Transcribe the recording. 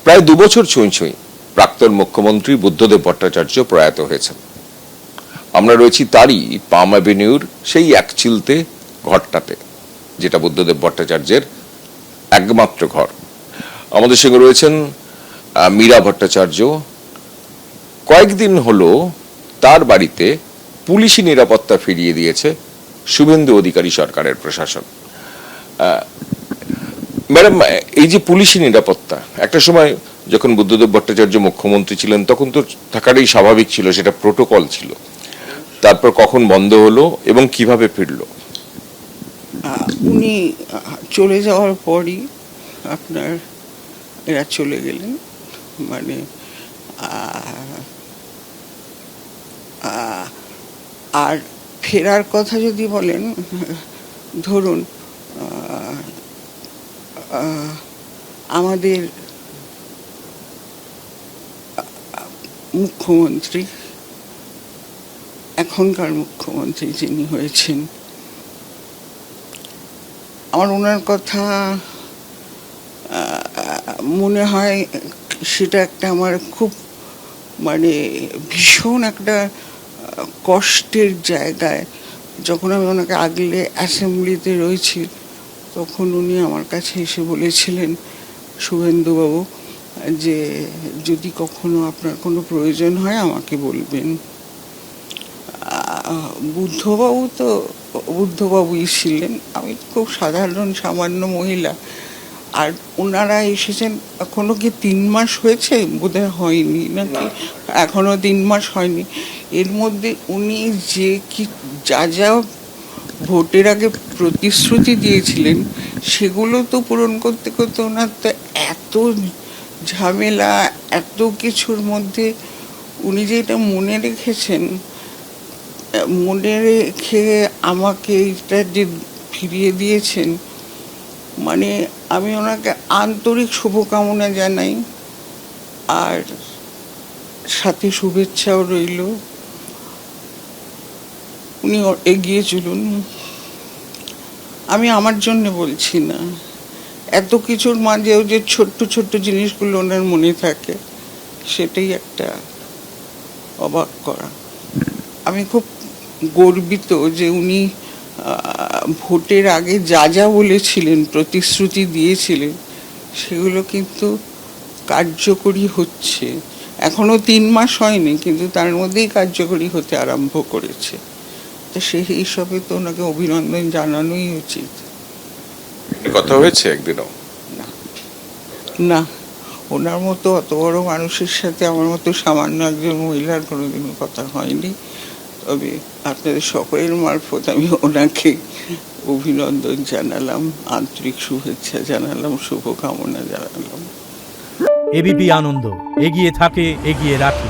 প্রায় 2 বছর ছুঁই ছুঁই প্রাক্তন মুখ্যমন্ত্রী বুদ্ধদেব ভট্টাচার্য প্রয়াত হয়েছেন। আমরা রয়েছি তারই পাম অ্যাভিনিউর সেই এক চিলতে ঘরটাতে, যেটা বুদ্ধদেব ভট্টাচার্যের একমাত্র ঘর। আমাদের সঙ্গে রয়েছেন মীরা ভট্টাচার্য। কয়েকদিন হলো তার বাড়িতে পুলিশি নিরাপত্তা ফিরিয়ে দিয়েছে শুভেন্দু অধিকারী সরকারের প্রশাসন। ম্যাডাম, এই যে পুলিশি নিরাপত্তা, একটা সময় যখন বুদ্ধদেব ভট্টাচার্য মুখ্যমন্ত্রী ছিলেন তখন তো থাকাটাই স্বাভাবিক ছিল, সেটা প্রোটোকল ছিল। তারপর কখন বন্ধ হলো এবং কিভাবে ফিরলো? উনি চলে যাওয়ার পরই আপনার এরা চলে গেলেন। মানে আর ফেরার কথা যদি বলেন, ধরুন আমাদের মুখ্যমন্ত্রী, এখনকার মুখ্যমন্ত্রী যিনি হয়েছেন, আমার ওনার কথা মনে হয় সেটা একটা আমার খুব মানে ভীষণ একটা কষ্টের জায়গায়। যখন আমি ওনাকে আগলে অ্যাসেম্বলিতে রয়েছি, তখন উনি আমার কাছে এসে বলেছিলেন, শুভেন্দুবাবু, যে যদি কখনো আপনার কোনো প্রয়োজন হয় আমাকে বলবেন। বুদ্ধবাবু তো বুদ্ধবাবুই ছিলেন, আমি খুব সাধারণ সামান্য মহিলা। আর ওনারা এসেছেন, এখনো কি 3 মাস হয়েছে? বোধহয় হয়নি, নাকি এখনো 3 মাস হয়নি। এর মধ্যে উনি যে কি যা যা ভোটের আগে প্রতিশ্রুতি দিয়েছিলেন, সেগুলো তো পূরণ করতে করতে ওনার তো এত ঝামেলা, এত কিছুর মধ্যে উনি যে এটা মনে রেখেছেন, মনে রেখে আমাকে এটা যে ফিরিয়ে দিয়েছেন, মানে আমি ওনাকে আন্তরিক শুভকামনা জানাই। আর সাথে শুভেচ্ছাও রইল, উনি এগিয়ে চলুন। আমি আমার জন্য বলছি না, এত কিছুর মাঝেও যে ছোট্ট ছোট্ট জিনিসগুলো ওনার মনে থাকে, সেটাই একটা অবাক করা। আমি খুব গর্বিত যে উনি ভোটের আগে যা যা বলেছিলেন, প্রতিশ্রুতি দিয়েছিলেন, সেগুলো কিন্তু কার্যকরী হচ্ছে। এখনো 3 মাস হয়নি, কিন্তু তার মধ্যেই কার্যকরী হতে আরম্ভ করেছে। তো সেই হিসাবে তো ওনাকে অভিনন্দন জানানোই উচিত। কথা হয়েছে একদিনও? না, ওনার মতো অত বড় মানুষের সাথে আমার মতো সামান্য একজন মহিলার কোনোদিনও কথা হয়নি। তবে আপনাদের সকলের মারফত আমি ওনাকে অভিনন্দন জানালাম, আন্তরিক শুভেচ্ছা জানালাম, শুভকামনা জানালাম। এবিপি আনন্দ, এগিয়ে থাকে, এগিয়ে রাখে।